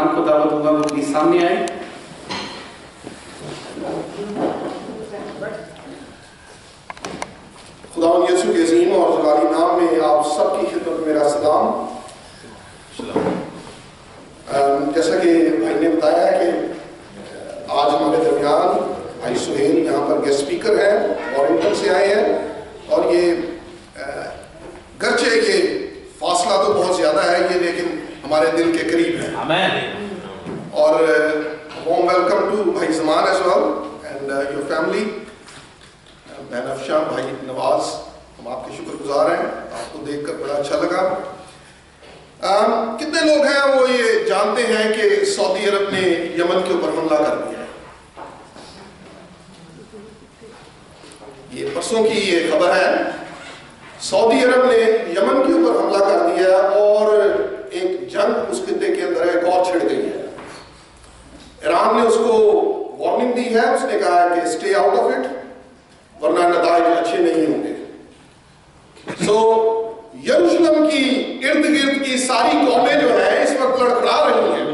मेहमान को दावत दूंगा वो प्लीज सामने आए। खुदावंद यीशु के अजीम और जलाली नाम में आप सबकी खिदमत में मेरा सलाम। जैसा कि भाई ने बताया कि आज हमारे दरमियान भाई सुहेल यहाँ पर गेस्ट स्पीकर हैं, वॉरिंगटन से आए हैं, और ये गरचे ये फासला तो बहुत ज़्यादा है ये, लेकिन हमारे दिल के करीब है। आमीन। और warm welcome to भाई ज़मान as well and your family। बहन अफशा, भाई नवाज, हम आपके शुक्रगुजार हैं, आपको देखकर बड़ा अच्छा लगा। कितने लोग हैं वो ये जानते हैं कि सऊदी अरब ने यमन के ऊपर हमला कर दिया है। ये परसों की ये खबर है, सऊदी अरब ने यमन के ऊपर हमला कर दिया और एक जंग उस खित्ते के अंदर एक और छिड़ गई है। ईरान ने उसको वार्निंग दी है, उसने कहा है कि स्टे आउट ऑफ इट वरना नतीजे अच्छे नहीं होंगे। सो यरूशलेम की इर्द गिर्द की सारी कौमें जो है इस वक्त लड़खड़ा रही हैं,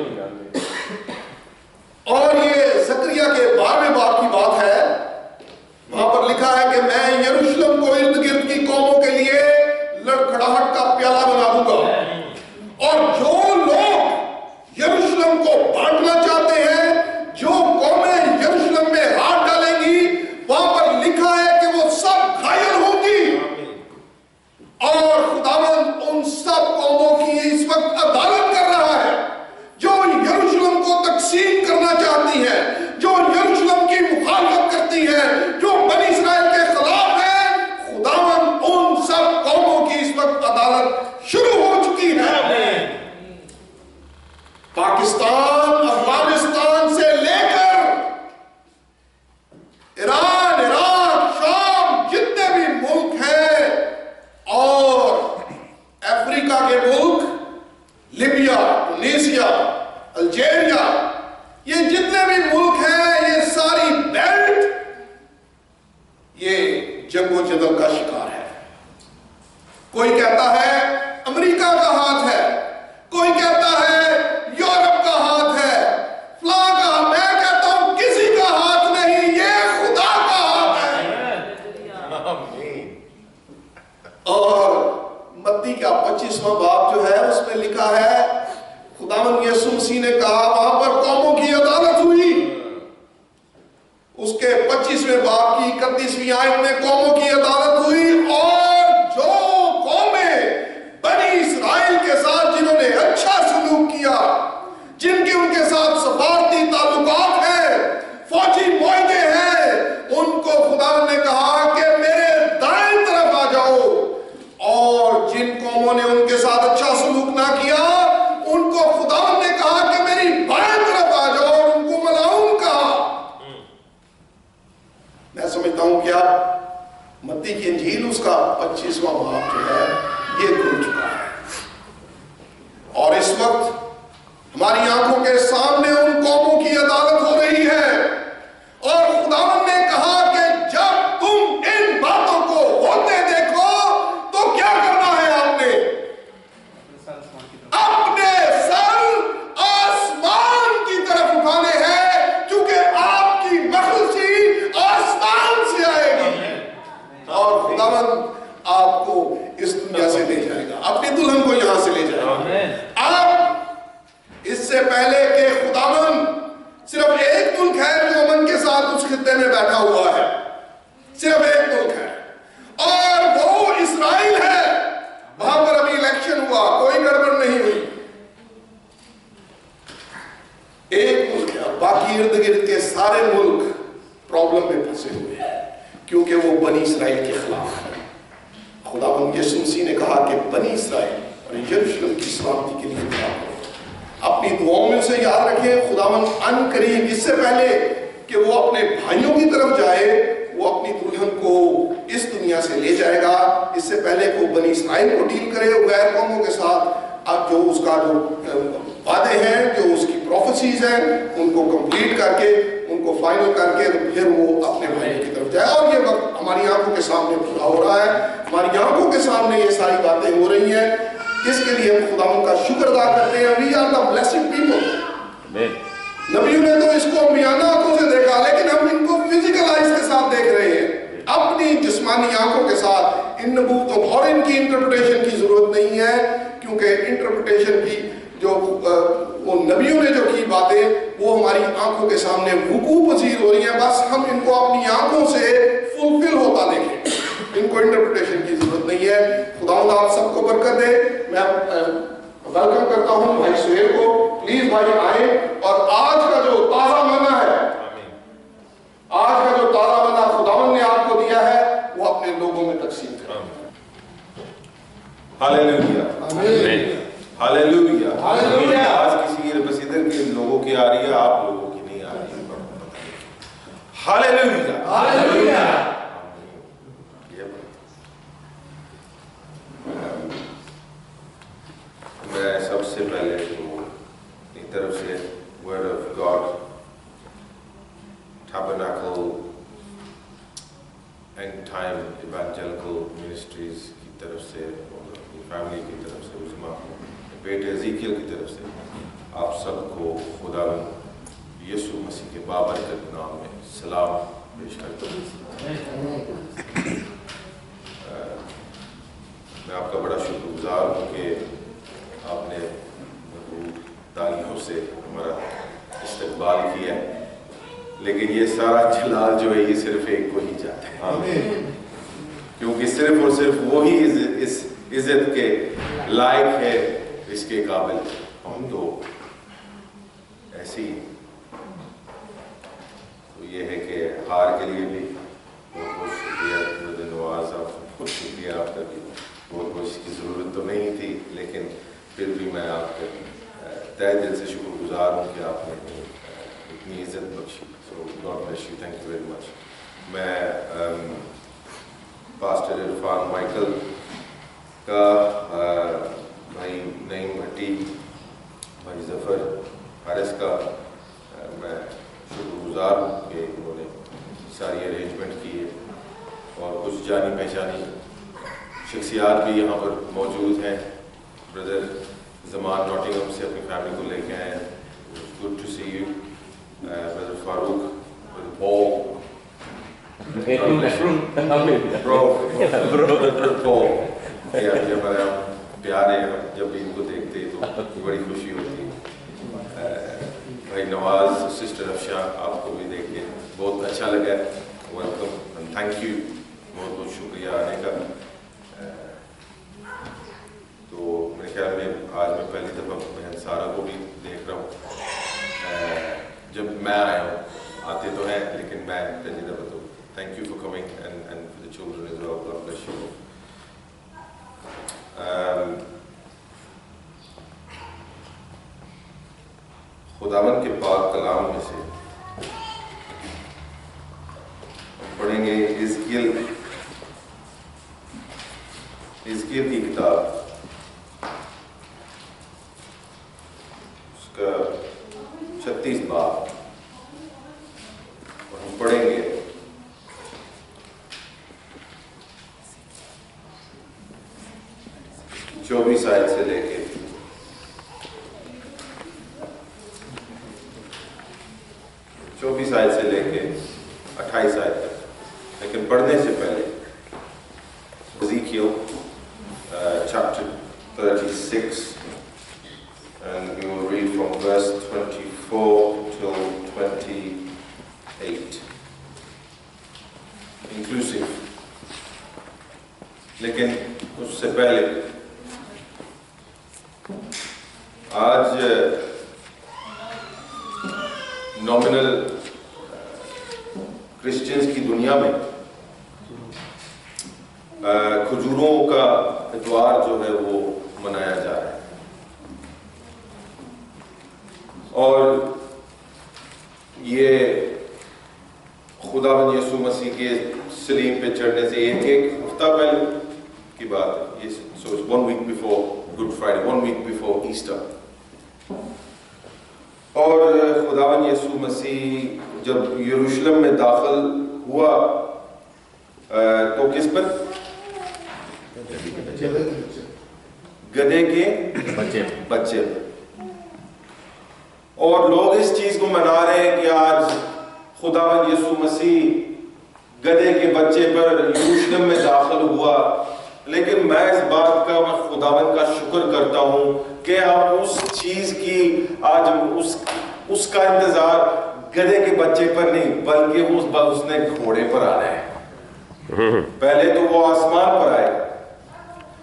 और ये जकरिया के 12वें बाब की बात है। वहां पर लिखा है कि मैं यरूशलेम को इर्द गिर्द की कौमों के लिए लड़खड़ाहट का प्याला बना दूंगा, और जो लोग यरूशलेम को बांटना चाहते हैं, जो कौमें यरूशलेम में हाथ डालेंगी, वहां पर लिखा है कि वो सब घायल होंगी, और खुदावंद उन सब कौमों की इस वक्त अदालत कर रहा है जो यरूशलेम को तकसीम करना चाहती है, जो यरूशलेम की मुखालफत करती है, जो बनी इस्राएल के खिलाफ है। खुदावंद उन सब कौमों की इस वक्त अदालत शुरू हो चुकी है। पाकिस्तान, अफगानिस्तान से लेकर ईरान, इराक, शाम, जितने भी मुल्क हैं, और अफ्रीका के मुल्क लीबिया, ट्यूनीसिया, अल्जीरिया, ये जितने भी मुल्क हैं, ये सारी बेल्ट ये जंगो-जदल का शिकार है। कोई कहता है अमेरिका का हाथ है, कोई कहता है यूरोप का हाथ है, फलां का, मैं कहता हूं किसी का हाथ नहीं, ये खुदा का हाथ है। और मत्ती का 25वां बाब जो है उसमें लिखा है, खुदावंद यीशु मसीह ने कहा वहां पर कौमों की अदालत हुई। उसके 25वें बाब की 31वीं आयत में कौमों की अदालत हुई, और जो कौमें बनी इस्राएल के साथ जिन्होंने अच्छा सलूक किया, जिनके उनके साथ सफारती ताल्लुकात हैं, फौजी मुआहदे हैं, उनको खुदावंद ने कहा कि मेरे दाएं तरफ आ जाओ, और जिन कौमों ने उनके साथ अच्छा सलूक ना किया उनको खुदावंद ने कहा कि मेरी बाएं तरफ आ जाओ, और उनको मलाऊन कहा। मैं समझता हूं कि आप मत्ती की इंजील उसका 25वां बाब जो है ये खुल चुका है, और इस वक्त हमारी आंखों के सामने उन कौमों की अदालत हो रही है। और खुदावंद ने कहा कि जब तुम इन बातों को होते देखो तो क्या करना है, आपने अपने सर आसमान की तरफ उठाने हैं, क्योंकि आपकी मखलसी आसमान से आएगी, और खुदावंद आपको इस दुनिया से ले जाएगा, अपनी दुल्हन को यहां से ले जाएगा। आप इससे पहले कि खुदावंद सिर्फ एक मुल्क है जो अमन के साथ उस खित्ते में बैठा हुआ है, सिर्फ एक मुल्क है, और वो इस्राएल है। वहां पर अभी इलेक्शन हुआ, कोई गड़बड़ नहीं हुई, एक मुल्क है, बाकी इर्द गिर्द के सारे मुल्क प्रॉब्लम में फंसे हुए हैं, क्योंकि वो बनी इस्राएल के खिलाफ है। खुदावंद यीशु मसीह ने कहा कि बनी इस्राएल और यरूशलेम की सलामती के लिए दुआ करो। अपनी दुआओं में उसे याद रखें। खुदावंद अनकरीब, इससे पहले कि वो अपने भाइयों की तरफ जाए, वो अपनी दुल्हन को इस दुनिया से ले जाएगा। इससे पहले कि वो बनी इस्राएल को डील करे गैर कौमों के साथ, अब जो उसका जो वादे हैं, जो उसकी प्रोफेसीज हैं, उनको कंप्लीट करके, उनको फाइनल करके, तो फिर वो अपने भाइयों की तरफ जाए। और ये वक्त हमारी आंखों के सामने पूरा हो रहा है, हमारी आंखों के सामने ये सारी बातें हो रही हैं, जिसके लिए हम खुदावंद का शुक्र अदा करते हैं। We are the blessing people, नबियों ने तो इसको मियाना आंखों से देखा, लेकिन हम इनको फिजिकल आइज के साथ देख रहे हैं, अपनी जिस्मानी आंखों के साथ इन नबूतों, और इनकी इंटरप्रिटेशन की जरूरत नहीं है, क्योंकि इंटरप्रिटेशन की जो वो नबियों ने जो की बातें वो हमारी आंखों के सामने वुकू पजीर हो रही हैं, बस हम इनको अपनी आंखों से फुलफिल होता देखें, इनको इंटरप्रिटेशन की जरूरत नहीं है। खुदावंद आप सबको बरकत दे। मैं वेलकम करता हूं भाई सुहेल को, प्लीज भाई आए, और आज का जो ताजा मना है, आज का जो ताजा मना खुदावंद ने आपको दिया है, वो अपने लोगों में तकसीम करें। Hallelujah, hallelujah, hallelujah. आज किसी बसीदर के लोगों की आ रही है, आप लोगों की नहीं आ रही है। Hallelujah, hallelujah. मैं सबसे पहले अपनी तरफ से word of God tabernacle and time evangelical ministries की तरफ से, अपनी फैमिली की तरफ से, उस्मा बेटे एज़ेकियल की तरफ से आप सबको खुदावंद यीशु मसीह के बाबरकत नाम में सलाम पेश करता हूँ। मैं आपका बड़ा शुक्रगुजार हूँ कि आपने तालियों से हमारा इस्तकबाल किया, लेकिन ये सारा जलाल जो है ये सिर्फ एक को ही जाता है, क्योंकि सिर्फ और सिर्फ वो ही इस इज्जत के लायक है, इसके काबिल हम तो ऐसी। तो ये है कि हार के लिए भी बहुत बहुत शुक्रिया नवाज, आप बहुत शुक्रिया आपका भी, बहुत बहुत इसकी ज़रूरत तो नहीं थी, लेकिन फिर भी मैं आपके तहे दिल से शुक्रगुजार हूँ कि आपने इतनी इज्जत बख्शी। So God bless you, thank you very much. मैं पास्टर इरफान माइकल का, भाई नईम भट्टी, भाई जफ़र हारिस का मैं शुक्रगुजार हूँ कि उन्होंने सारी अरेंजमेंट की है, और कुछ जानी पहचानी शख्सियात भी यहाँ पर मौजूद हैं। ब्रदर जमान नॉटिंगम से अपनी फैमिली को लेके आए हैं, good to see you. Brother Farooq, brother Paul, ये हमारा प्यार है, जब भी इनको देखते तो बड़ी खुशी होती है। भाई नवाज, सिस्टर अफशा, आपको भी देख के बहुत अच्छा लगा, वेलकम एंड थैंक यू, बहुत बहुत शुक्रिया आने का। तो मेरे ख्याल में आज मैं पहली दफ़ा बहन सारा को भी देख रहा हूँ, जब मैं आया हूँ, आते तो हैं लेकिन मैं पहली दफ़ा, तो thank you for coming and for the children as well, God bless you. खुदावन के पाक कलाम में से पढ़ेंगे हिजकिय्याह की किताब, उसका 36 बाब, और हम पढ़ेंगे 24 आयत से लेके 28 आयत तक। लेकिन पढ़ने से पहले Ezekiel chapter 36, and we will read from verse 24 till 28 inclusive। लेकिन उससे पहले आज नॉमिनल क्रिश्चियंस की दुनिया में खजूरों का इतवार जो है वो मनाया जा रहा है, और ये खुदावंद यीशु मसीह के सलीब पे चढ़ने से एक हफ्ता पहले की बात है। So it's 1 week before Good Friday, 1 week before Easter। और खुदावंद यीशु मसीह जब यरूशलेम में दाखिल हुआ तो किस पर? गधे के बच्चे पर। اور لوگ اس چیز کو منا رہے ہیں کہ آج خداوند یسوع مسیح گدھے کے بچے پر یروشلم میں داخل ہوا، لیکن میں اس بات کا خداوند کا شکر کرتا ہوں کہ ہم اس چیز کی آج اس کا انتظار گدھے کے بچے پر نہیں بلکہ اس نے گھوڑے پر آنا ہے۔ پہلے تو وہ آسمان پر آئے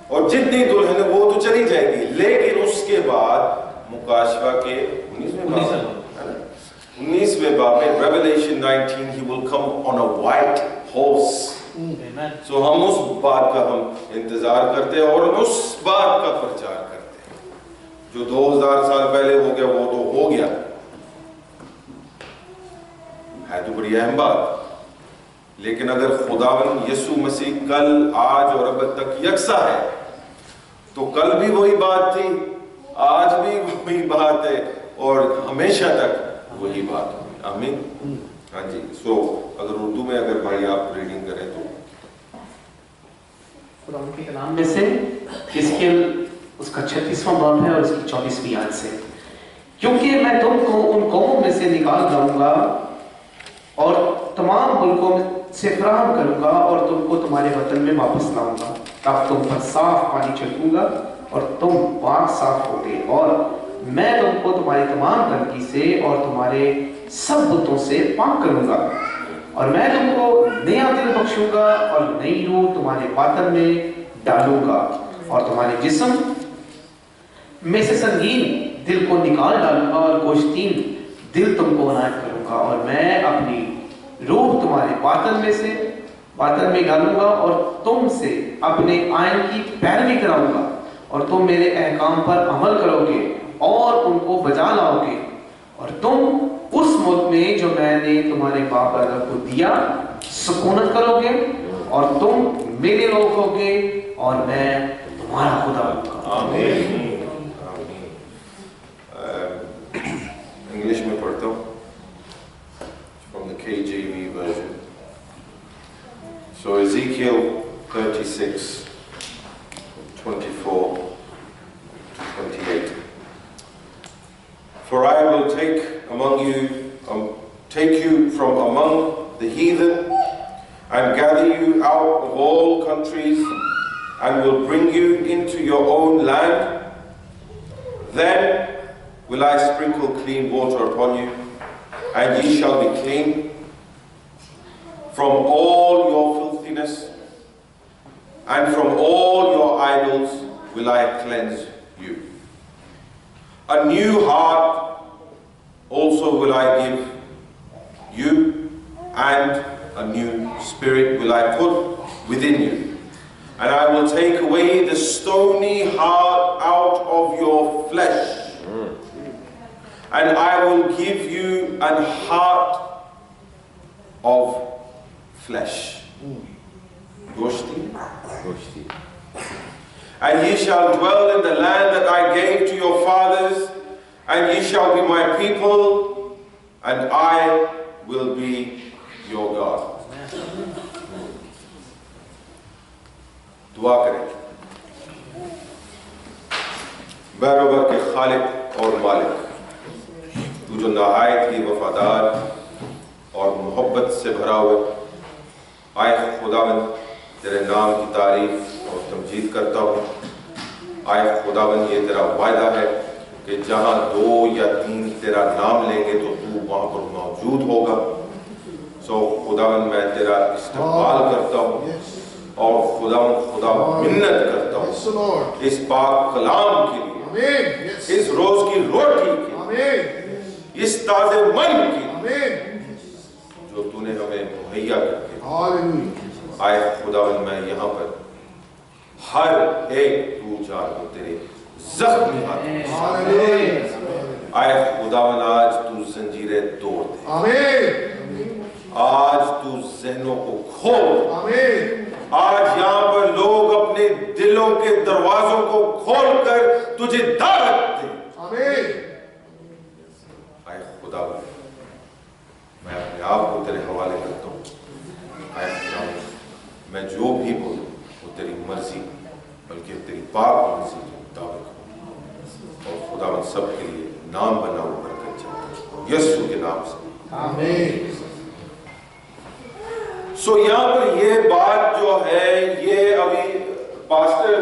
اور جتنی دلہن ہے وہ تو چلی جائے گی، لیکن اس کے بعد مکاشفہ کے 19ویں باب میں Revelation 19 he will come on a white horse۔ سو ہم اس بات کا ہم انتظار کرتے ہیں اور اس بات کا پرچار کرتے ہیں جو 2000 سال پہلے ہو گیا وہ تو ہو گیا ہے، تو بڑی اہم بات۔ لیکن اگر خداوند یسوع مسیح کل آج اور اب تک یکساں ہے تو کل بھی وہی بات تھی، آج بھی وہی بات ہے اور ہمیشہ تک وہی بات ہوگی۔ آمین۔ ہاں جی، سو اگر اردو میں اگر بھائی آپ ریڈنگ کریں تو قرآن کے کلام میں سے حزقیل اس کا 36واں باب ہے اور اس کی 24ویں آیت سے، کیونکہ میں تم کو ان قوموں میں سے نکال لاؤں گا اور تمام ملکوں سے فراہم کروں گا اور تم کو تمہارے وطن میں واپس لاؤں گا، تب تم پر صاف پانی چھڑکوں گا اور تم پاک صاف ہوگے، اور میں تم کو تمہاری تمام گندگی سے اور تمہارے سب بتوں سے پاک کروں گا، اور میں تم کو نیا دل بخشوں گا اور نئی روح تمہارے باطن میں ڈالوں گا، اور تمہارے جسم میں سے سنگین دل کو نکال ڈالوں گا اور گوشتین دل تم کو عنایت کروں گا، اور میں اپنی روح تمہارے باطن میں ڈالوں گا اور تم سے اپنے آئین کی پیروی کراؤں گا، اور تم میرے احکام پر عمل کرو گے اور ان کو بجا لاؤ گے، اور تم اس ملک میں جو میں نے تمہارے باپ دادا کو دیا سکونت کرو گے، اور تم میرے لوگ ہوگے اور میں تمہارا خدا ہوں گا۔ آمین۔ انگلش میں پڑھتا ہوں from the KJV version. So Ezekiel 36, 24 to 28. For I will take you from among the heathen and gather you out of all countries and will bring you into your own land. Then will I sprinkle clean water upon you, and ye shall be clean. From all your filthiness and from all your idols will I cleanse you. A new heart also will I give you, and a new spirit will I put within you. And I will take away the stony heart out of your flesh, and I will give you an heart of flesh. Goshti. And ye shall dwell in the land that I gave to your fathers, and ye shall be my people, and I will be your God. دعا کریں۔ بیروبر کے خالق اور مالک، تو جو نہایت ہی وفادار اور محبت سے بھرا ہوئے، آئے خداوند تیرے نام کی تعریف اور تمجید کرتا ہوں۔ آئے خداوند یہ تیرا وعدہ ہے کہ جہاں 2 یا 3 تیرا نام لیں گے تو تو وہاں پر موجود ہوگا۔ سو خداوند میں تیرا استقبال کرتا ہوں اور خدا منت کرتا ہوں اس پاک کلام کے لیے، اس روز کی روٹی کے لیے، اس تازے من کے لیے جو تو نے ہمیں مہیا کر کے آئے خداوند میں یہاں پر ہر ایک تو جان تیرے زخمی ہاتھ آئے خداوند آج تو زنجیریں توڑ دے، آج تو ذہنوں کو کھول، آج یہاں پر لوگ اپنے دلوں کے دروازوں کو کھول کر تجھے دعوت دیں۔ اے خدا میں اپنے آپ کو تیرے حوالے کرتا ہوں۔ اے خدا میں جو بھی بولوں وہ تیری مرضی بلکہ تیری پاک مرضی کے مطابق ہوں، اور خدا سب کے لیے نام بنا ہوا برکت چاہیے۔ यीशु के नाम से। आमीन। सो यहाँ पर ये बात जो है, ये अभी पास्टर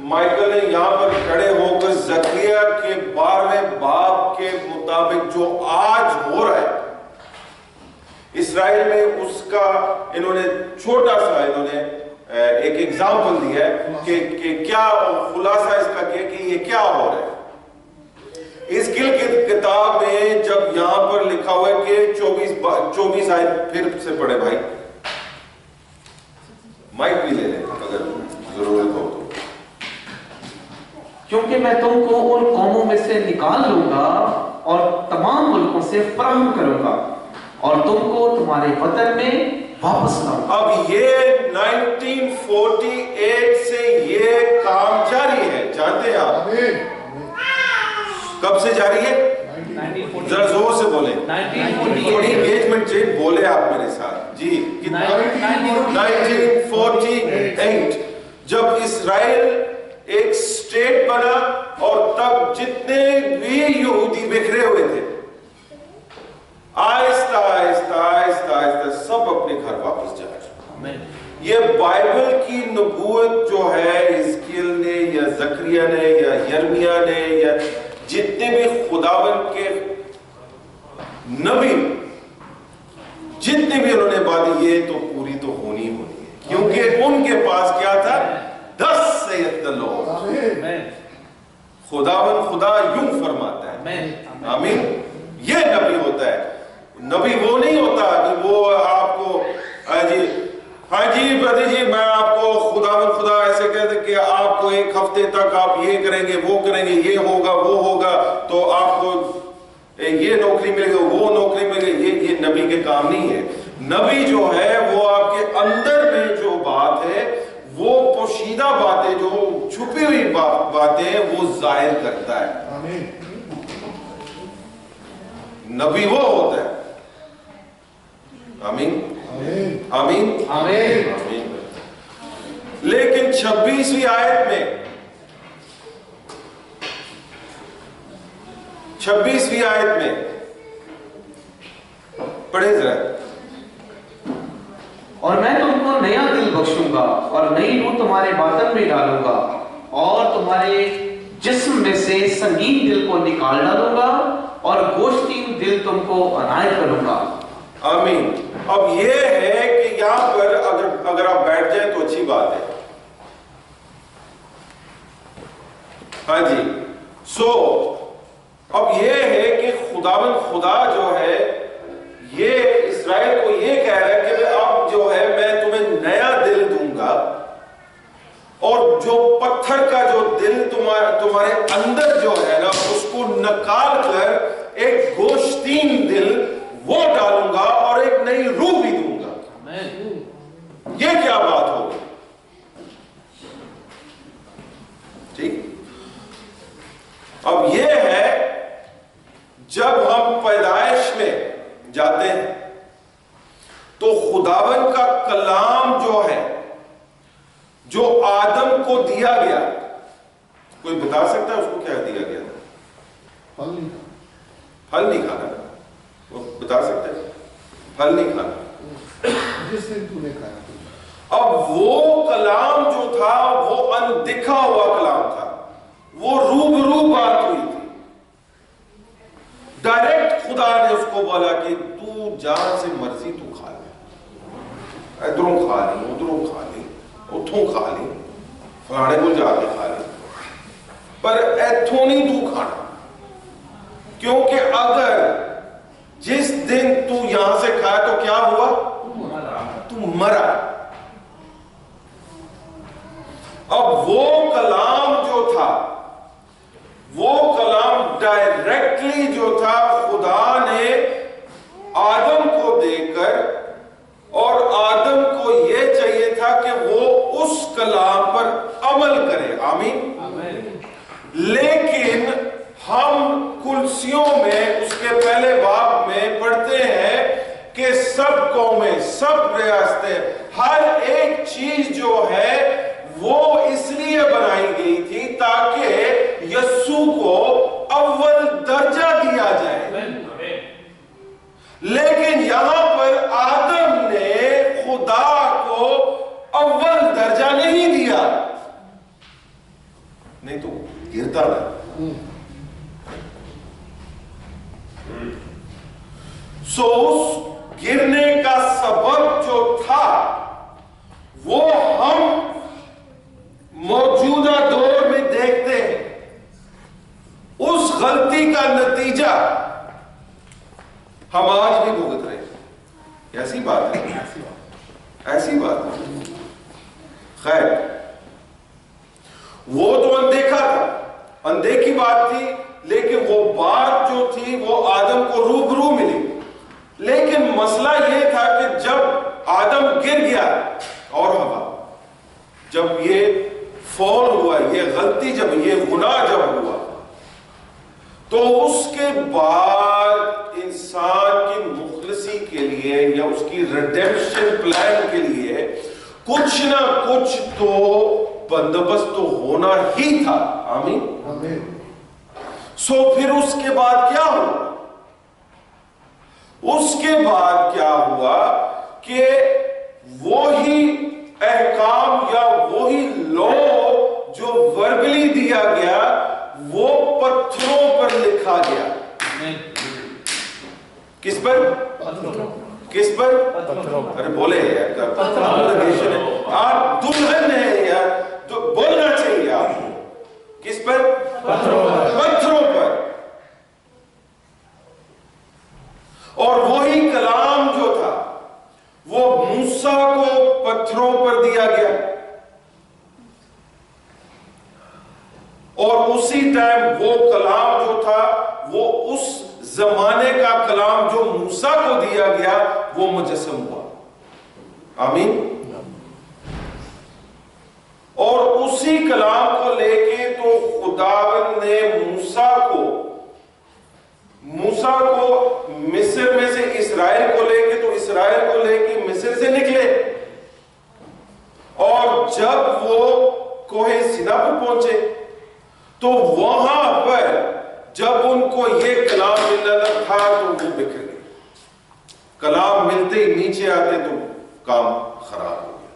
माइकल ने यहाँ पर खड़े होकर जकरिया के 12वें बाब के मुताबिक जो आज हो रहा है इसराइल में, उसका इन्होंने छोटा सा एक एग्जाम्पल दिया है कि क्या खुलासा इसका किया कि ये क्या हो रहा है। इस गिल की किताब में जब यहां पर लिखा हुआ है कि 24 आयत, फिर से पढ़े भाई, माइक भी ले लें अगर जरूरत हो तो। क्योंकि मैं तुमको उन कौमों में से निकाल लूंगा और तमाम मुल्कों से फराहम करूंगा और तुमको तुम्हारे वतन में वापस लाऊंगा। अब ये 1948 से ये काम जारी है, जानते हैं आप? कब से जारी है? जरा जोर से बोले। 1948 एंगेजमेंट चेंज बोले आप मेरे साथ जी। 1948 जब इस्राएल एक स्टेट बना और तब जितने भी यहूदी बिखरे हुए थे, आहिस्ता आहिस्ता आहिस्ता आहिस्ता सब अपने घर वापस जा रहे। ये बाइबल की नबूवत जो है हिजकिय्याह ने या जकरिया ने या यिर्मयाह ने या जितने भी खुदावंद के नबी जितने भी उन्होंने बातें, ये तो पूरी तो होनी है, क्योंकि उनके पास क्या था? 10 सैयद खुदावंद खुदा यूं फरमाता है। आमीन। ये नबी होता है। नबी वो नहीं होता कि वो आपको हाँ जी ब्रदर जी मैं आपको खुदा ऐसे कहते कि आपको एक हफ्ते तक आप ये करेंगे वो करेंगे, ये होगा वो होगा, तो आपको ये नौकरी मिलेगी वो नौकरी मिलेगी। ये नबी के काम नहीं है। नबी जो है वो आपके अंदर में जो बात है, वो पोशीदा बातें, जो छुपी हुई बातें वो जाहिर करता है। नबी वो होता है। आमीन आमीन आमीन। लेकिन 26वीं आयत में, 26वीं आयत में पढ़े जरा। और मैं तुमको नया दिल बख्शूंगा और नई रूह तुम्हारे बातन में डालूंगा और तुम्हारे जिस्म में से संगीन दिल को निकाल डालूंगा और गोश्तीन दिल तुमको अनायत करूंगा। आमीन। अब ये है कि यहां पर अगर आप बैठ जाए तो अच्छी बात है। हाँ जी। सो अब ये है कि खुदावंद खुदा जो है ये इस्राएल को ये कह रहा है कि अब जो है मैं तुम्हें नया दिल दूंगा और जो पत्थर का जो दिल तुम्हारे अंदर जो है ना, उसको निकाल कर एक गोश्तीन दिल वो डालूंगा और एक नई रूह भी दूंगा। ये क्या बात होगी? ठीक। अब ये है जब हम पैदाइश में जाते हैं तो खुदावन का कलाम जो है, जो आदम को दिया गया, कोई बता सकता है उसको क्या दिया गया था? फल नहीं खाना। वो बता सकते हैं? फल नहीं खाना। जिस दिन तूने खाया। अब वो कलाम जो था वो अनदिखा हुआ कलाम था, वो रूबरू बात हुई थी। डायरेक्ट खुदा ने उसको बोला कि तू जान से मर्जी तू खा ले, इधरों खा ली, उधरों खा ली, उठों खा ली, फलाने को जाके खा ली, पर ऐथों नहीं तू खाना। क्योंकि अगर जिस दिन तू यहां से खाया तो क्या हुआ? तू मरा। अब वो कलाम जो था, वो कलाम डायरेक्टली जो था खुदा ने आदम को देकर, और आदम को यह चाहिए था कि वो उस कलाम पर अमल करे। आमीन। लेकिन हम कुलसियों में उसके पहले बाब में पढ़ते हैं कि सब कौमें, सब रियासतें, हर एक चीज जो है वो इसलिए बनाई गई थी ताकि यस्सु को अव्वल दर्जा दिया जाए। لیکن یہاں پر آدم نے خدا کو اول درجہ نہیں دیا، نہیں تو گرتا رہا. سو اس گرنے کا سبب جو تھا وہ ہم موجودہ دور میں دیکھتے ہیں. اس غلطی کا نتیجہ ہم آج بھی بھگت رہے ہیں. ایسی بات ہے، ایسی بات ہے. خیر، وہ تو اندیکھا تھا، اندیکھی بات تھی، لیکن وہ بات جو تھی وہ آدم کو روبرو ملی. لیکن مسئلہ یہ تھا کہ جب آدم گر گیا اور ہوا، جب یہ فال ہوا، یہ غلطی جب، یہ گناہ جب ہوا، تو اس کے بعد انسان کی مخلصی کے لیے یا اس کی ریڈیمپشن پلان کے لیے کچھ نہ کچھ تو بندوبست تو ہونا ہی تھا. آمین. سو پھر اس کے بعد کیا ہوا؟ اس کے بعد کیا ہوا کہ وہی احکام یا وہی لا جو وربلی دیا گیا وہ پتھروں پر لکھا گیا. کس پر؟ کس پر؟ ارے بولے یار، آپ دلہن ہیں یار تو بولنا چاہیے آپ کو. کس پر؟ پتھروں پر. اور وہی کلام جو تھا وہ موسیٰ کو پتھروں پر دیا گیا، اور اسی ٹائم وہ کلام جو تھا وہ اس زمانے کا کلام جو موسیٰ کو دیا گیا وہ مجسم ہوا. آمین. اور اسی کلام کو لے کے تو خداوند نے موسیٰ کو مصر میں سے اسرائیل کو لے کے، تو اسرائیل کو لے کے مصر سے نکلے، اور جب وہ کوہ سینا پر پہنچے تو وہاں پر جب ان کو یہ کلام ملنا تھا تو وہ بکھر گئے. کلام ملتے ہی نیچے آتے تو کام خراب ہو گیا.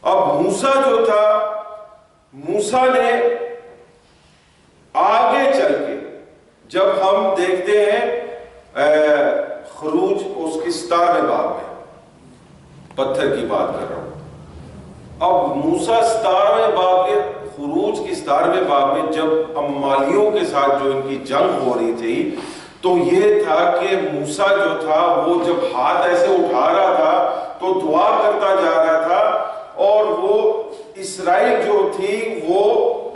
اب موسیٰ جو تھا، موسیٰ نے آگے چل کے، جب ہم دیکھتے ہیں خروج اس کی 17ویں باب میں، پتھر کی بات کر رہا ہوں. اب موسیٰ 17ویں باب کے، خروج کی 17ویں باب میں جب امالیوں کے ساتھ جو ان کی جنگ ہو رہی تھی، تو یہ تھا کہ موسیٰ جو تھا وہ جب ہاتھ ایسے اٹھا رہا تھا تو دعا کرتا جا رہا تھا، اور وہ اسرائیل جو تھی وہ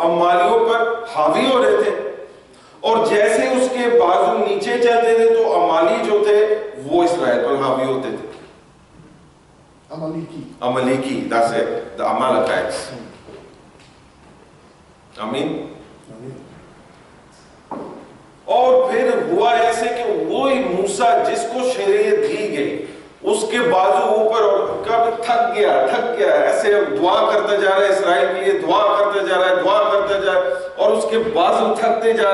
امالیوں پر حاوی ہو رہے تھے، اور جیسے اس کے بازو نیچے چلتے تھے تو امالی جو تھے وہ اسرائیل پر حاوی ہوتے تھے. امالیکی، that's it, the Amalekites. آمین. اور پھر ہوا ایسے کہ وہی موسیٰ جس کو شریعت دی گئی اس کے بازو اوپر، اور کب تھک گیا ایسے دعا کرتا جا رہا ہے، اسرائیل کے لیے دعا کرتا جا رہا ہے، اور اس کے بازو تھکتے جا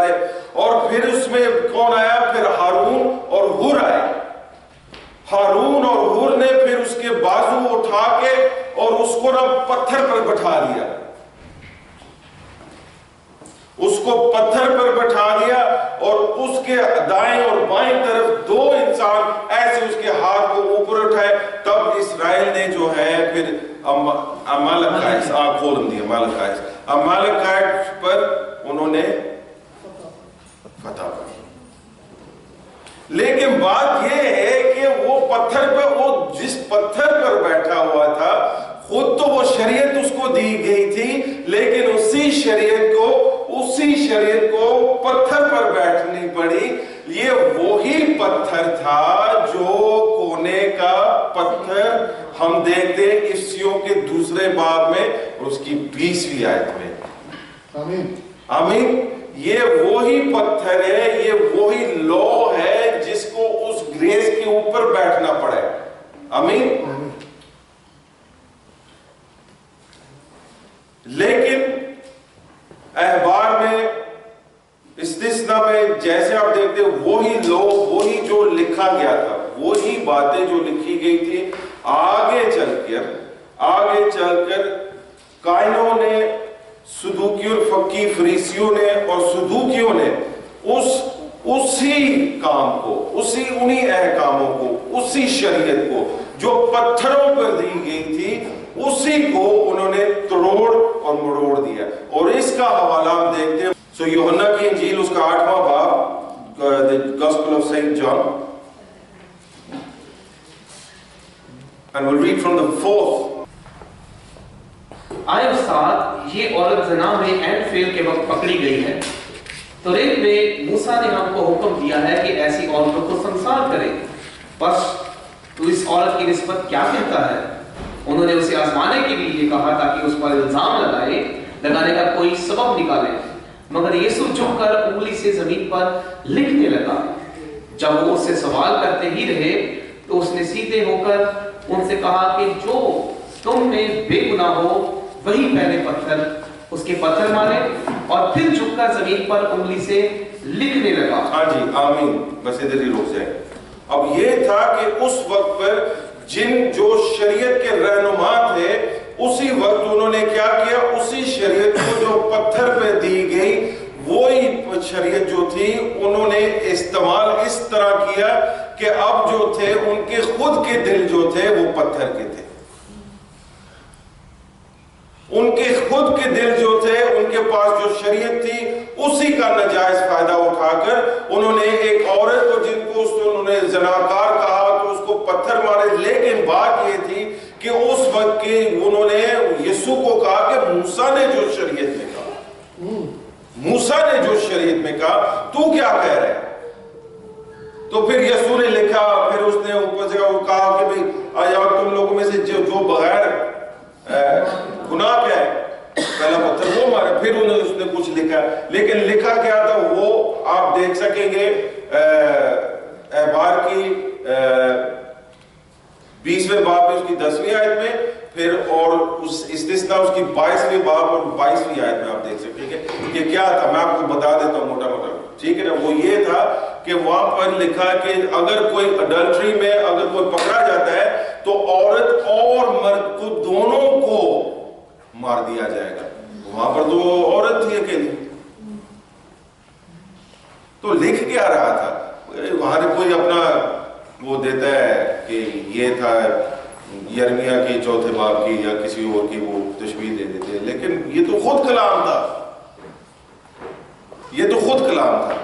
رہے، اور پھر اس میں کون آیا؟ پھر ہارون اور ہور آئے. ہارون اور ہور نے پھر اس کے بازو اٹھا کے اور اس کو نہ پتھر پر بٹھا دیا، اس کو پتھر پر بٹھا دیا، اور اس کے دائیں اور بائیں طرف 2 انسان ایسے اس کے ہاتھ کو اوپر اٹھائے. تب اسرائیل نے جو ہے پھر امالیکائٹس پر انہوں نے فتح پائی. لیکن بات یہ ہے کہ وہ پتھر پر، وہ جس پتھر پر بیٹھا ہوا تھا، خود تو وہ شریعت اس کو دی گئی تھی، لیکن اسی شریعت کو پتھر پر بیٹھنی پڑی. یہ وہی پتھر تھا جو کونے کا پتھر ہم دیکھتے ہیں افسیوں کے 2 باب میں اور اس کی 20ویں آیت میں. آمین. آمین. یہ وہی پتھر ہے، یہ وہی لا ہے جس کو اس گریس کے اوپر بیٹھنا پڑے. آمین. لیکن احبار میں، استثنا میں थे वही लोग, वही जो लिखा गया था, वही बातें जो लिखी गई थी, आगे चलकर कायनों ने, सदूकी और फकी फरीसियों ने और सदूकियों ने उसी काम को, उन्हीं अहकामों को, उसी शरीयत को जो पत्थरों पर दी गई थी, उसी को उन्होंने तोड़ और मरोड़ दिया। और इसका हवाला हम देखते हैं सो यूहन्ना की इंजील उसका 8वां बाब, the gospel of Saint John, and we'll read from the 4th. आए उस्ताद, ये औरत ज़ना में एंड फेल के वक्त पकड़ी गई है। तौरात में मूसा ने हमको हुक्म दिया है कि ऐसी औरतों को संसार करें। बस तू इस औरत की निस्बत क्या कहता है? उन्होंने उसे आजमाने के लिए ये कहा ताकि उस पर इल्जाम लगाने का कोई सबब निकाले। मगर यीशु झुककर उंगली से जमीन पर लिखने लगा। जब वो उससे सवाल करते ही रहे तो उसने सीधे होकर उनसे कहा कि जो तुम में बेगुनाह हो वही पहले उसके पत्थर मारे, और फिर झुककर जमीन पर उंगली से लिखने लगा। हाँ जी, आमीन। बस इधर ही रुक जाए। अब ये था कि उस वक्त पर जो शरीयत के रहनुमा थे, उसी वक्त उन्होंने क्या किया, उसी शरीयत को जो पत्थर पे दी गई, वही शरीयत जो थी उन्होंने इस्तेमाल इस तरह किया कि अब जो थे उनके खुद के दिल जो थे वो पत्थर के थे। उनके खुद के दिल जो थे, उनके पास जो शरीयत थी, उसी का नाजायज फायदा उठाकर उन्होंने एक औरत को, जिनको उन्होंने जनाकार कहा, तो उसको पत्थर मारे। लेकिन बात ये थी कि उस वक्त के उन्होंने यीशु को कहा कि मूसा ने जो शरीयत में कहा, तू क्या कह रहा है? तो फिर यीशु ने लिखा, फिर उसने ऊपर से कहा कि भाई आया तुम लोगों में से जो बगैर गुनाह क्या है, पहला पत्थर वो मारे। फिर उसने कुछ लिखा, लेकिन लिखा क्या था वो आप देख सकेंगे एहबार की 20वें बाब में उसकी 10वीं आयत में, फिर और उस इस्तिस्ना उसकी 22वें बाब और 22वीं आयत में आप देख सकेंगे कि क्या था। मैं आपको बता देता हूँ मोटा मोटा, ठीक है ना। वो ये था कि वहां पर लिखा कि अगर कोई अडल्ट्री में अगर कोई पकड़ा जाता है तो औरत और मर्द को दोनों को मार दिया जाएगा। वहां पर तो औरत थी अकेली, तो लिख क्या रहा था वहां? कोई अपना वो देता है कि ये था यर्मिया की 4थे बाब की या किसी और की वो तशबीह दे देते हैं, लेकिन ये तो खुद कलाम था, ये तो खुद कलाम था।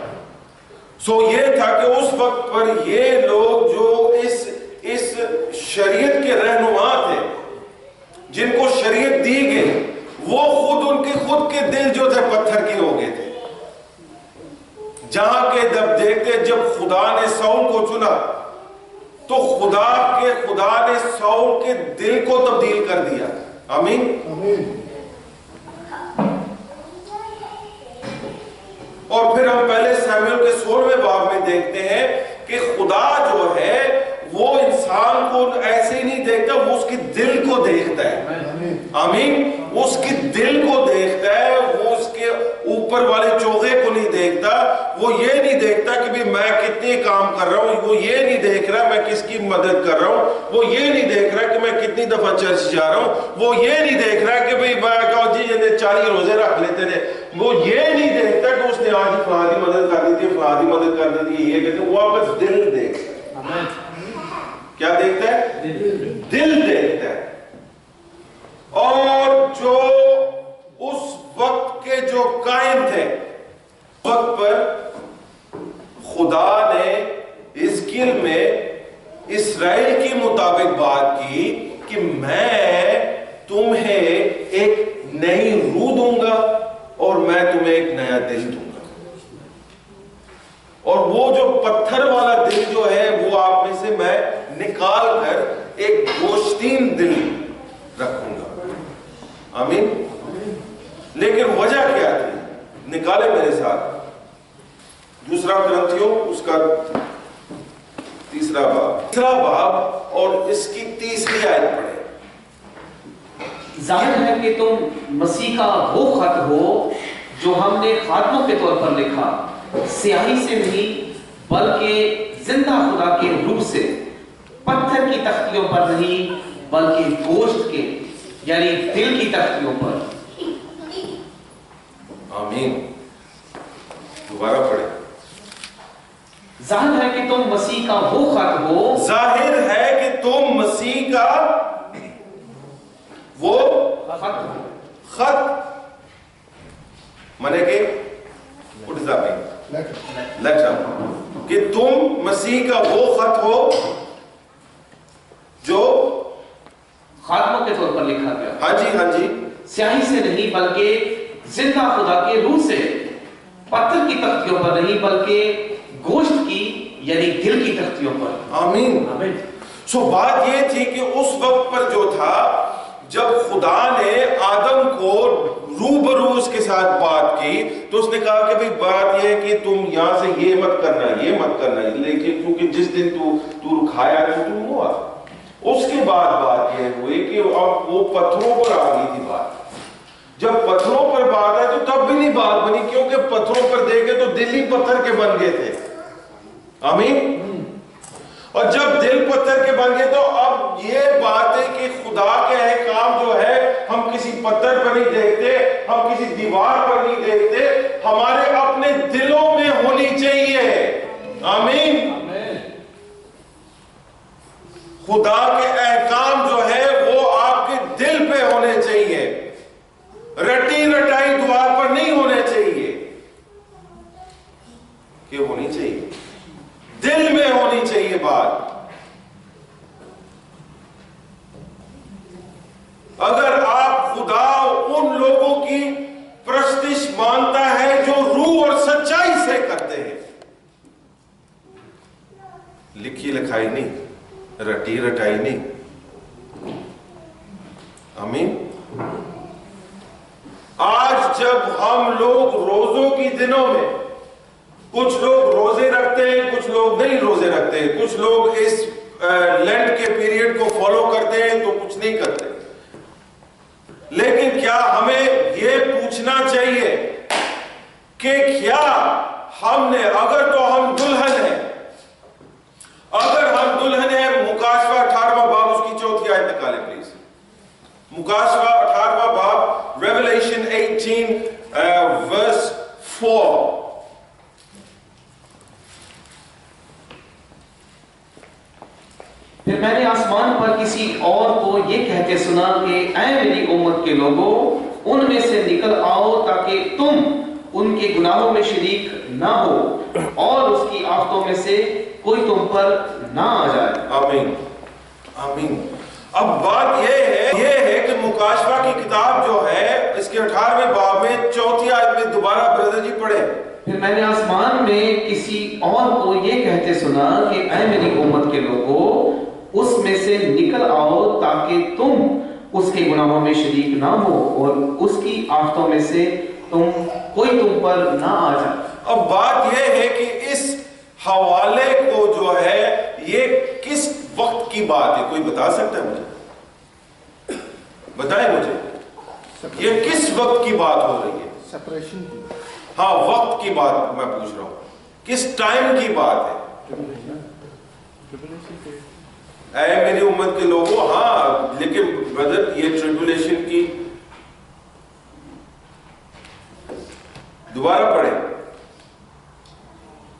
सो ये था कि उस वक्त पर ये लोग जो इस शरीयत के रहनुमा थे, जिनको शरीयत दी गई, वो उनके खुद के दिल जो थे पत्थर के हो गए थे। जहां के जब खुदा ने साउल को चुना तो खुदा ने साउल के दिल को तब्दील कर दिया। आमीन। और फिर हम पहले सैमुएल के 16वें बाब में देखते हैं कि खुदा जो है वो इंसान को ऐसे ही नहीं देखता, वो उसके दिल को देखता है। आमीन। उसके दिल को देखता है, वो उसके ऊपर वाले चोगे को नहीं देखता। वो ये नहीं देखता कि भाई मैं कितने काम कर रहा हूं, वो ये नहीं देख रहा मैं किसकी मदद कर रहा हूं, वो ये नहीं देख रहा कि मैं कितनी दफा चर्च जा रहा हूं, वो ये नहीं देख रहा कि भाई मैं कहो जी 40 रोजे रख लेते थे, वो ये नहीं देखता कि उसने आज फलानी मदद कर दी थी, फलानी मदद कर दी थी, ये कहते। वो आपका दिल देखता है। क्या देखता है? दिल देखता है। और जो उस वक्त के जो कायम थे, वक्त पर खुदा ने हिजकिय्याह में इस्राएल के मुताबिक बात की कि मैं तुम्हें एक नई रूह दूंगा और मैं तुम्हें एक नया दिल दूंगा, और वो जो पत्थर वाला दिल जो है वो आप में से मैं निकाल कर एक गोश्तीन दिल रखूंगा। आमीन। लेकिन वजह क्या थी? निकाले मेरे साथ 2 Corinthiयों उसका 3रा बाब और इसकी 3री आयत पढ़े। जाहिर है कि तुम मसीह का वो खत हो जो हमने खातमों के तौर पर लिखा, स्याही से नहीं बल्कि जिंदा खुदा के रूह से, पत्थर की तख्तियों पर नहीं बल्कि गोश्त के यानी दिल की तख्तियों पर। आमीन। दोबारा पढ़े। जाहिर है कि तुम मसीह का वो खत हो, जाहिर है कि तुम मसीह का वो खत माने के what does that mean? Letter. कि तुम मसीह का वो खत हो जो खात्मों के तौर पर लिखा गया। हाँ जी, हाँ जी, स्याही से नहीं बल्कि जिंदा खुदा के रूह से, पत्थर की तख्तियों पर नहीं बल्कि गोश्त की यानी दिल की तख्तियों पर। आमीन। आमीन। सो बात ये थी कि उस वक्त पर जो था, जब खुदा ने आदम को रूबरू उसके साथ बात की, तो उसने कहा कि भाई बात ये है कि तुम यहां से ये मत करना, लेकिन क्योंकि जिस दिन तू खाया तो तू हुआ। उसके बाद बात ये हुई कि अब वो पत्थरों पर आ गई थी बात। जब पत्थरों पर बात है तो तब भी नहीं बात बनी, क्योंकि पत्थरों पर देखे तो दिल ही पत्थर के बन गए थे। आमीन। और जब दिल पत्थर के बन गए तो अब ये बात है कि खुदा के अहकाम जो है हम किसी पत्थर पर नहीं देखते, हम किसी दीवार पर नहीं देखते, हमारे अपने दिलों में होनी चाहिए। आमीन। खुदा के अहकाम जो है वो आपके दिल पे होने चाहिए, रटी रटाई द्वार पर नहीं होने चाहिए, कि होनी चाहिए दिल में होनी चाहिए बात। अगर आप खुदा उन लोगों की प्रस्तिश मानता है जो रूह और सच्चाई से करते हैं, लिखी लिखाई नहीं, रटी रटाई नहीं। आमीन। आज जब हम लोग रोजों की दिनों में, कुछ लोग रोजे रखते हैं, कुछ लोग नहीं रोजे रखते हैं, कुछ लोग इस लेंट के पीरियड को फॉलो करते हैं तो कुछ नहीं करते, लेकिन क्या हमें यह पूछना चाहिए कि क्या हमने, अगर तो हम दुल्हन हैं, अगर हम दुल्हन है, मुकाशवा 18वां बाब उसकी 4थी आयत निकालें प्लीज। मुकाशवा 18वां बाब, रेवलेशन 18 वर्स 4। फिर मैंने आसमान पर किसी और को ये कहते सुना कि ऐ मेरी उम्मत के लोगों, उनमें से निकल आओ ताकि तुम उनके गुनाहों में शरीक ना हो और उसकी आफतों में से कोई तुम पर ना आ जाए। आमीन। आमीन। अब बात यह है कि मुकाशवा की किताब जो है इसके 18वें बाब में 4थी आयत में दोबारा ब्रदर जी पढ़े। फिर मैंने आसमान में किसी और को ये कहते सुना कि ऐ मेरी उम्मत के लोगों, उसमें से निकल आओ ताकि तुम उसके गुनाहों में शरीक ना हो और उसकी आफतों में से कोई तुम पर ना आ जाए। अब बात यह है कि इस हवाले को जो है ये किस वक्त की बात है, कोई बता सकता है मुझे? बताएं मुझे, ये किस वक्त की बात हो रही है? सेपरेशन की। हाँ, वक्त की बात मैं पूछ रहा हूं, किस टाइम की बात है? ऐ मेरी उम्मत के लोगों, हाँ, लेकिन ब्रदर ये ट्रिब्यूलेशन की दोबारा पढ़े।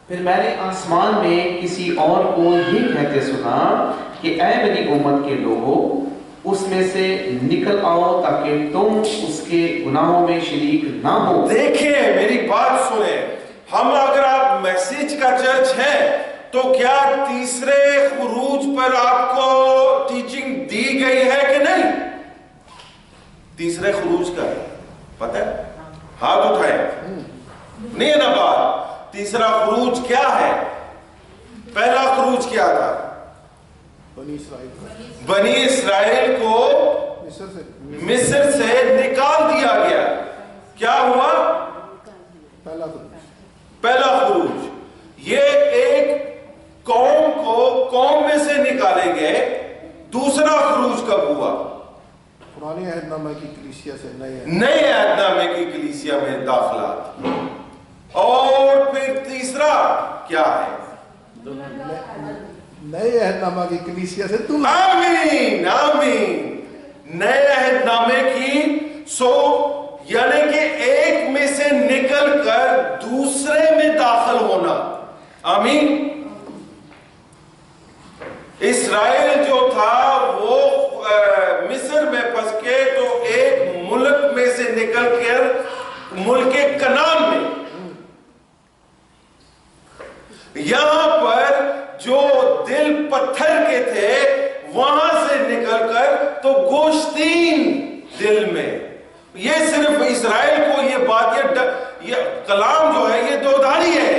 फिर मैंने आसमान में किसी और को ये कहते सुना कि ऐ मेरी उम्मत के लोगों, उसमें से निकल आओ ताकि तुम उसके गुनाहों में शरीक ना हो। देखिए मेरी बात सुने, हम अगर आप मैसेज का चर्च है तो क्या तीसरे खुरूज पर आपको टीचिंग दी गई है कि नहीं? तीसरे खुरूज का पता है? हाथ उठाए। नहीं है ना बात? तीसरा खुरूज क्या है? पहला खुरूज क्या था? बनी इसराइल को मिस्र से निकाल दिया गया। क्या हुआ? पहला खुरूज। ये एक कौम को कौम में से निकाले गए। दूसरा खुरूज कब हुआ? पुराने अहदनामे की कलीसिया से नए अहदनामे की कलीसिया में दाखिला। और फिर तीसरा क्या है? नए अहदनामा की कलीसिया से दुल्हन। आमीन आमीन। नए अहदनामे की यानी कि एक में से निकल कर दूसरे में दाखिल होना। आमीन। इस्राएल जो था वो मिस्र में फंस के तो एक मुल्क में से निकल कर मुल्क कनान में, यहां पर जो दिल पत्थर के थे वहां से निकलकर तो गोश्तीन दिल में। ये सिर्फ इस्राएल को ये बात, ये कलाम जो है ये दोधारी है,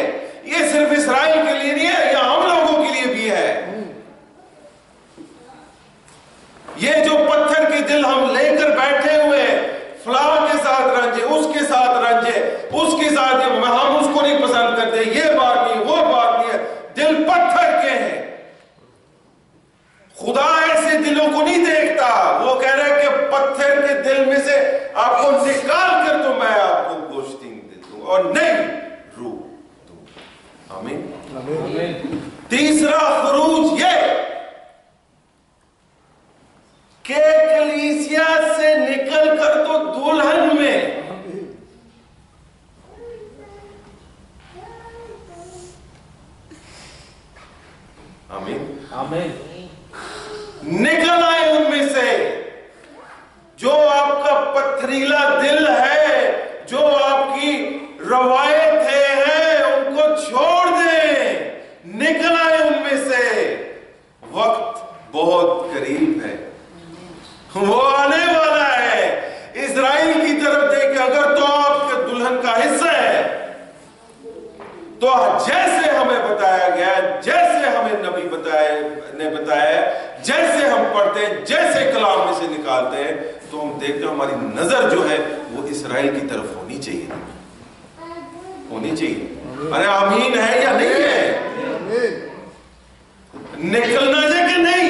ये सिर्फ इस्राएल के लिए नहीं है, ये हम लोगों के लिए भी है। ये जो पत्थर के दिल हम लेकर बैठे हुए हैं, फलां के साथ रंजे, उसके साथ रंजे, उसके साथ हम उसको नहीं पसंद करते, ये बात नहीं, वो बात नहीं है, दिल पत्थर के हैं। खुदा ऐसे दिलों को नहीं देखता। वो कह रहा है कि पत्थर के दिल में से आपको निकाल कर तो मैं आपको गोश्तीन दे दूं और नहीं रूह दूं। आमीन। तीसरा खुरूज ये कि कलीसिया से निकल कर तो दुल्हन में। आमीन आमीन। निकल आए उनमें से जो आपका पथरीला दिल है, जो आपकी रवायतें हैं, उनको छोड़ दें, निकल आए उनमें से। वक्त बहुत करीब है, वो आने वाला है। इजराइल की तरफ देखे अगर तो आपके दुल्हन का हिस्सा है, तो जैसे हमें बताया गया, जैसे हमें नबी ने बताया, जैसे हम पढ़ते हैं, जैसे कलाम में से निकालते हैं, तो हम देखते हैं हमारी नजर जो है वो इस्राएल की तरफ होनी चाहिए, होनी चाहिए। अरे आमीन है या नहीं है? निकलना है कि नहीं?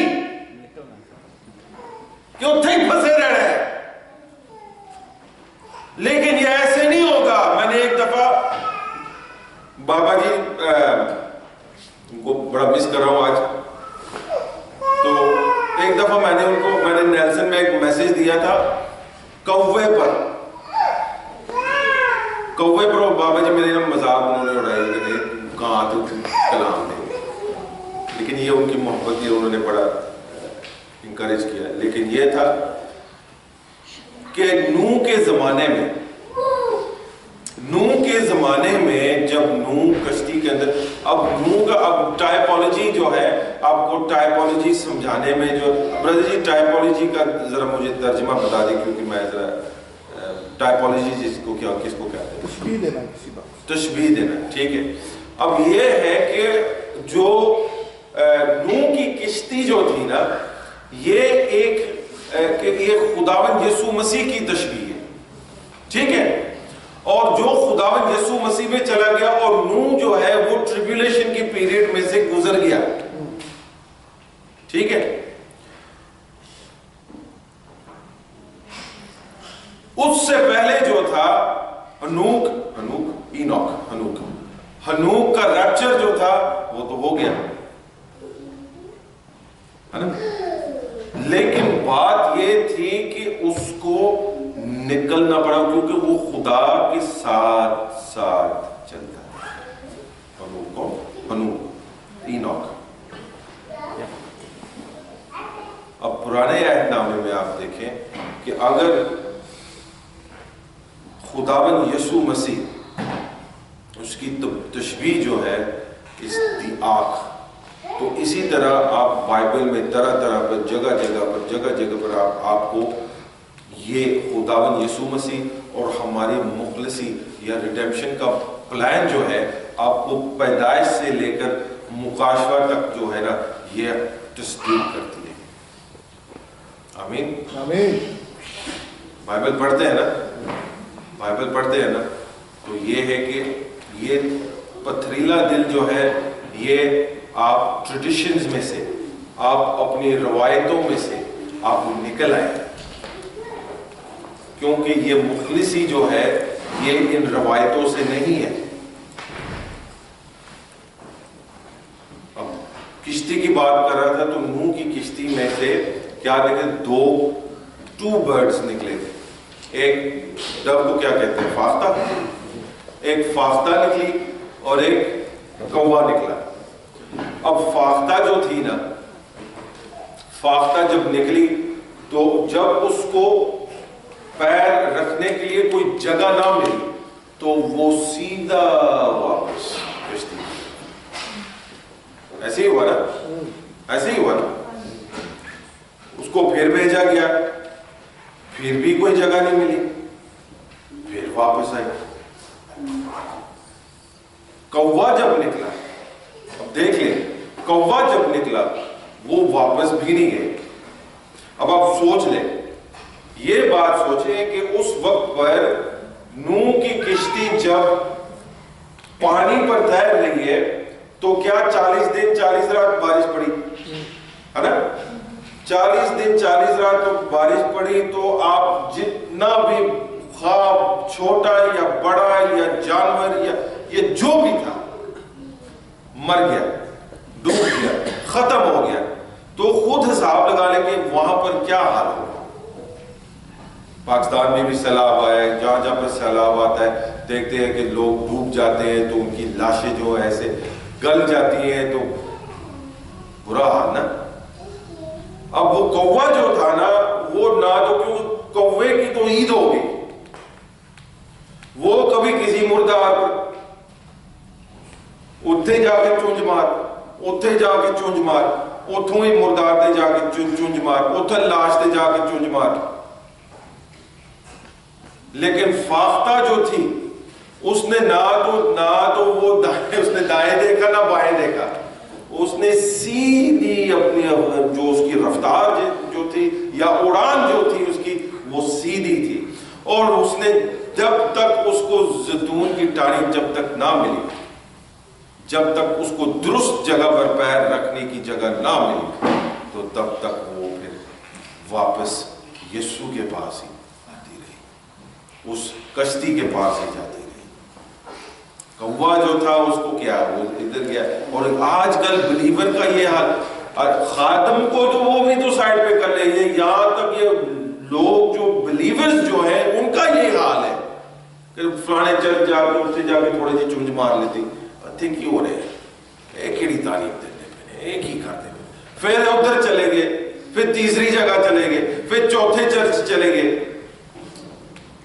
क्यों थे फंसे रह रहे हैं? लेकिन ये ऐसे नहीं होगा। मैंने एक दफा बाबा जी को बड़ा मिस कर रहा हूं आज, तो एक दफा मैंने नेल्सन में एक मैसेज दिया था कौवे पर वो बाबा जी मेरे मजाक उन्होंने उड़ाई, कहां तो कलाम दे, लेकिन ये उनकी मोहब्बत थी, उन्होंने बड़ा इंकरेज किया। लेकिन ये था कि नूह के ज़माने में जब नूह कश्ती के अंदर, अब नूह का अब टाइपोलॉजी जो है, आपको टाइपोलॉजी समझाने में जो ब्रदर जी टाइपोलॉजी का जरा मुझे तर्जुमा बता दें, क्योंकि मैं जरा टाइपोलॉजी जिसको किसको कहते हैं, तशबीह देना, किसी बात तशबीह देना, ठीक है। अब ये है कि जो नूह की किश्ती जो थी ना, ये खुदावंद यीशु मसीह की तशबीह है, ठीक है। और जो खुदावंद यीशु मसीह में चला गया और नूह जो है वो ट्रिब्यूलेशन की पीरियड में से गुजर गया, ठीक है। उससे पहले जो था हनूक का रैप्चर जो था वो तो हो गया, है ना। लेकिन बात ये थी कि उसको निकलना पड़ा, क्योंकि वो खुदा के साथ साथ चलता है। हनूक ईनॉक। अब पुराने अहदनामे में आप देखें कि अगर खुदावन यीशु मसीह उसकी तशबीह जो है इसकी आँख, तो इसी तरह आप बाइबल में तरह तरह पर जगह जगह पर आपको ये खुदावन यीशु मसीह और हमारी मुखलसी या रिडेम्पशन का प्लान जो है आपको पैदाइश से लेकर मुकाशवा तक जो है ना, ये तस्दीक करती है। आमीन आमीन। बाइबल पढ़ते हैं ना, तो ये है कि ये पथरीला दिल जो है, ये आप ट्रेडिशंस में से, आप अपनी रवायतों में से आप निकल आए, क्योंकि ये मुखलिसी जो है ये इन रवायतों से नहीं है। بات کر رہا تھا تو نوح کی کشتی میں سے کیا نکلے؟ ٹو برڈز نکلے تھے. ایک ڈو کو کیا کہتے ہیں؟ فاختہ. ایک فاختہ نکلی اور ایک کوا نکلا. اب فاختہ جو تھی نا، فاختہ جب نکلی تو جب اس کو پیر رکھنے کے لیے کوئی جگہ نہ ملی تو وہ سیدھا واپس کشتی. ایسے ہی ہوا نا، ایسے ہی ہوا نا. اس کو پھر بھیجا گیا، پھر بھی کوئی جگہ نہیں ملی، پھر واپس آئی. کوا جب نکلا، اب دیکھ لیں، کوا جب نکلا وہ واپس بھی نہیں گئے. اب آپ سوچ لیں، یہ بات سوچیں کہ اس وقت پر نوح کی کشتی جب پانی پر تیر رہی ہے تو کیا 40 دن 40 رات بارش پڑی ہے نا؟ 40 دن 40 رات تو بارش پڑی تو آپ جتنا بھی خواب چھوٹا یا بڑا یا جانور یا یہ جو بھی تھا مر گیا، ڈوب گیا، ختم ہو گیا. تو خود حساب لگا لیں کہ وہاں پر کیا حال ہوگا. پاکستان میں بھی سیلاب آیا ہے، جہاں جہاں پر سیلاب آتا ہے دیکھتے ہیں کہ لوگ ڈوب جاتے ہیں تو ان کی لاشیں جو ایسے گل جاتی ہیں، تو برا حال نا. اب وہ کوا جو تھا نا، وہ نہ تو کیوں کوے کی تو عید ہو گئی، وہ کبھی کسی مردار اتھے جا کے چونج مار، اتھے جا کے چونج مار، اتھوں ہی مردار تے جا کے چونج مار، اتھے لاش تے جا کے چونج مار. لیکن فاختہ جو تھی اس نے نہ تو وہ اس نے دائیں دیکھا نہ بائیں دیکھا، اس نے سیدھی اپنی جو اس کی رفتار جو تھی یا اڑان جو تھی اس کی وہ سیدھی تھی. اور اس نے جب تک اس کو زیتون کی ٹہنی جب تک نہ ملی، جب تک اس کو درست جگہ پر پیر رکھنے کی جگہ نہ ملی تو تب تک وہ پھر واپس یسوع کے پاس ہی آتی رہی، اس کشتی کے پاس ہی جاتی رہی. کوا جو تھا اس کو کیا وہ ادھر گیا. اور آج کل بلیور کا یہ حال، اور خادم کو تو وہ بھی تو سائڈ پہ کر لے، یہ یہاں تک یہ لوگ جو بلیورز جو ہیں ان کا یہ حال ہے کہ فلانے چرچ جا کے اسے جا کے تھوڑی سی چونج مار لیتی، تھنک کیوں ہو رہے ہیں، ایک ہی تعلیم دینے پہ، ایک ہی کرتے پہ، پھر ادھر چلے گئے، پھر تیسری جگہ چلے گئے، پھر چوتھے چرچ چلے گئے.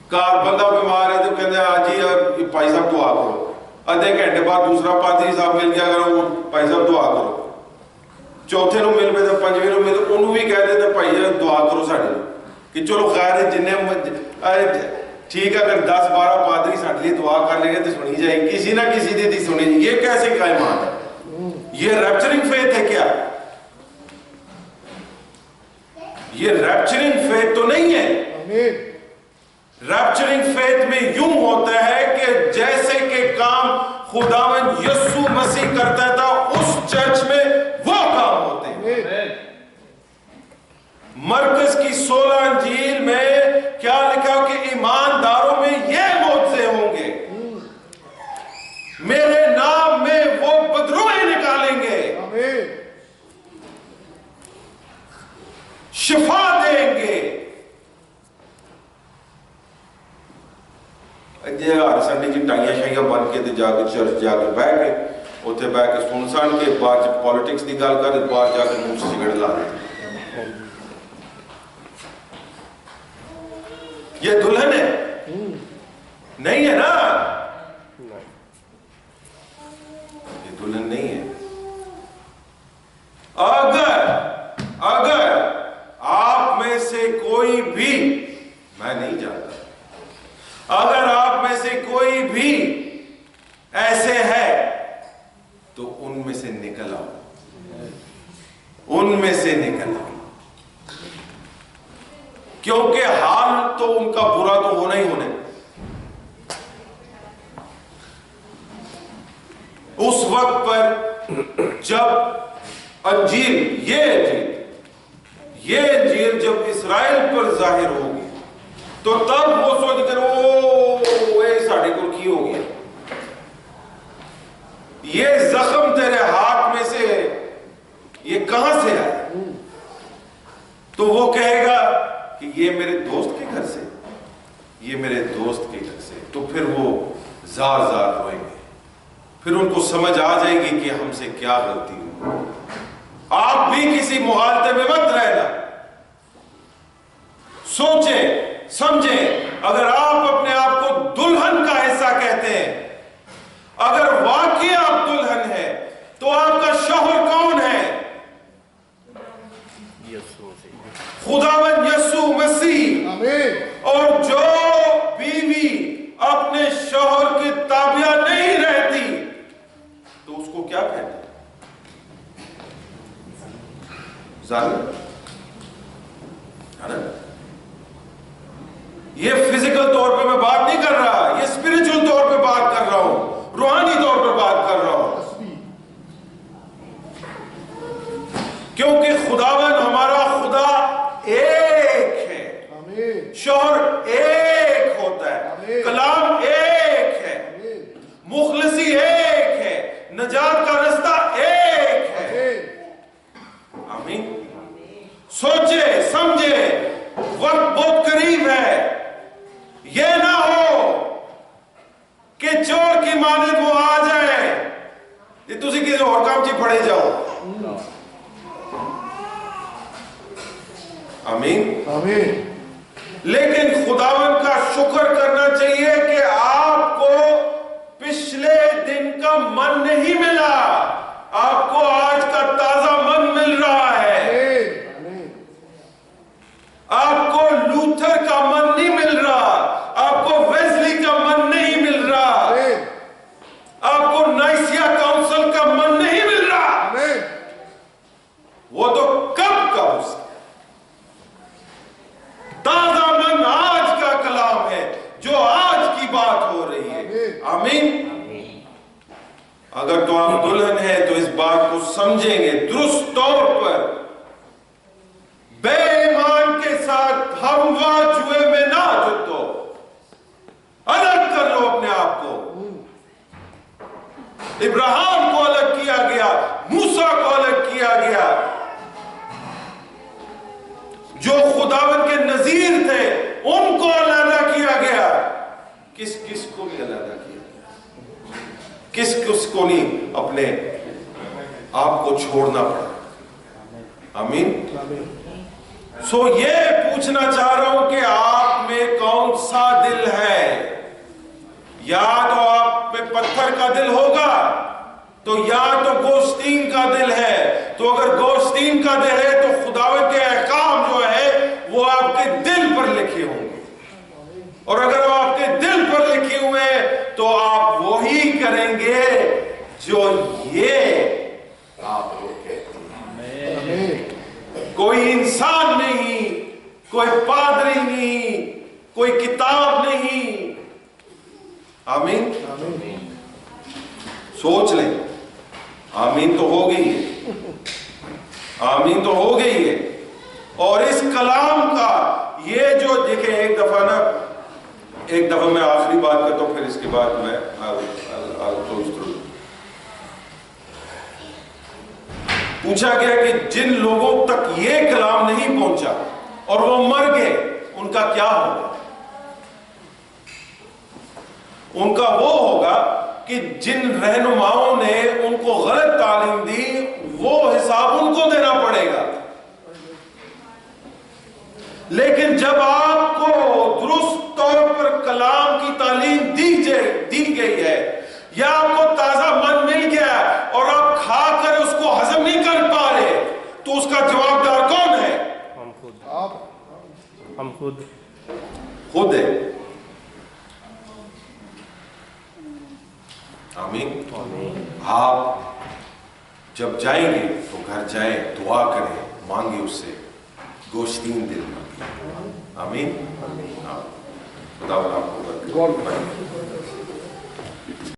کار بندہ بیمار ہے تو کہتے ہیں آج ہی بھائی صاحب دعا کرو، آدھے گھنٹے بعد دوسرا پادری صاحب مل گیا اگر وہ بھائی صاحب دعا کرو. چوتھے نو مل پہ تو پنجویں نو مل انہوں بھی کہہ دیتے بھائی دعا کرو ساڑھے کہ چلو خیر ہے جنہیں ٹھیک ہے، اگر 10-12 پادری ساڑھے لیے دعا کر لیں گے تو سنی جائے گی، کسی نہ کسی دی سنی جائے. یہ کیسے قائمات ہے؟ یہ ریپچرنگ فیتھ ہے کیا؟ یہ ریپچرنگ فیتھ تو نہیں ہے. ریپچرنگ فیتھ میں یوں ہوتا ہے کہ جیسے کہ کام خداوند یسوع مسیح کرتا تھا اس چرچ میں وہ کام ہوتے ہیں. مرکز کی 16 انجیل میں کیا لکھا کہ ایمانداروں میں یہ معجزے ہوں گے، میرے نام میں وہ بدروہیں نکالیں گے، شفا دیں گے. ہر سنڈے جی ٹائیاں شائیاں بن کے جا کے چرچ جا کے بہ کے اتنے بہ کے سن سن کے بعد پالیٹکس کی گل کر باہر جا کے منہ سگڑ لا دیتے. یہ دلہن ہے نہیں ہے نا، یہ دلہن نہیں ہے. اگر آپ میں سے کوئی بھی، میں نہیں جانتا، اگر آپ میں سے کوئی بھی ایسے ہے تو ان میں سے نکل آؤ، ان میں سے نکل آؤ، کیونکہ حال تو ان کا برا تو ہونا ہی ہونا. اس وقت پر جب انجیل یہ انجیل جب اسرائیل پر ظاہر ہوگی تو تب وہ سوچ کر ساڑھے کو کی ہو گیا، یہ زخم تیرے ہاتھ میں سے ये कहां से आया? तो वो कहेगा कि ये मेरे दोस्त के घर से, ये मेरे दोस्त के घर से। तो फिर वो जार जार रोएंगे, फिर उनको समझ आ जाएगी कि हमसे क्या गलती हुई। आप भी किसी मुहालते में मत रहना, सोचें समझें। अगर आप अपने आप को दुल्हन का हिस्सा कहते हैं, अगर वाकई आप दुल्हन हैं, तो आपका शौहर कौन है? खुदावंद यीशु मसीह। आमीन। और जो बीवी अपने शौहर की ताबिया नहीं रहती, तो उसको क्या कहते हैं? जालिम, है ना? ये फिजिकल तौर पे मैं बात नहीं कर रहा, ये स्पिरिचुअल तौर पे बात कर रहा हूं, रूहानी तौर पे बात कर रहा हूं। क्योंकि खुदावन हमारा खुदा एक है, शौहर एक होता है, कलाम एक है, मुखलसी एक है, नजात का रास्ता एक है। आमीन। सोचे समझे, वक्त बहुत करीब है। यह ना हो कि चोर की मानद वो आ जाए, ये तुसी किसी और काम च फड़े जाओ। आमीन आमीन। लेकिन खुदावन का शुक्र करना चाहिए कि आपको पिछले दिन का मन नहीं मिला, आपको आज का ताजा मन मिल रहा है। आपको लूथर का मन नहीं मिल रहा, आपको वेस्ली का मन नहीं मिल रहा, आपको नाइसिया काउंसिल का मन नहीं मिल रहा। वो तो कब का उसका ताजा मन आज का कलाम है, जो आज की बात हो रही है। आमीन। अगर तो आप दुल्हन हैं तो इस बात को समझेंगे दुरुस्त तौर पर। बेईमान के साथ हमवा जुए में ना जुटो, अलग कर लो अपने आप को। इब्राहिम को अलग किया गया, मूसा को अलग किया गया, जो खुदावन के नजीर थे उनको अलग किया गया। किस किस को भी अलग किया गया, किस किस को नहीं अपने आप को छोड़ना पड़ा। आमीन। सो ये पूछना चाह रहा हूं कि आप में कौन सा दिल है? या तो आप में पत्थर का दिल होगा, तो या तो गोस्तीन का दिल है। तो अगर गोस्तीन का दिल है तो खुदावंद के अहकाम जो है वो आपके दिल पर लिखे होंगे, और अगर वो आपके दिल पर लिखे हुए हैं तो आप वही करेंगे जो ये आप लोग कहते हैं। कोई इंसान नहीं, कोई पादरी नहीं, कोई किताब नहीं। आमीन। सोच लें। आमीन तो हो गई है, आमीन तो हो गई है। और इस कलाम का ये जो देखे, एक दफा मैं आखिरी बात करता हूं, फिर इसके बाद मैं पूछा गया कि जिन लोगों तक ये कलाम नहीं पहुंचा और वो मर गए, उनका क्या होगा? उनका वो होगा कि जिन रहनुमाओं ने उनको गलत तालीम दी, वो हिसाब उनको देना पड़ेगा। लेकिन जब आपको दुरुस्त तौर पर कलाम की तालीम दी गई है, या आपको ताजा मन मिल गया और आप खाकर उसको हजम नहीं कर पा रहे, तो उसका जवाबदार कौन है? हम खुद है। आमीन। आप जब जाएंगे तो घर जाएं, दुआ करें, मांगे उससे, गोश्तीन दिल मांगे। आमीन। खुदा आपको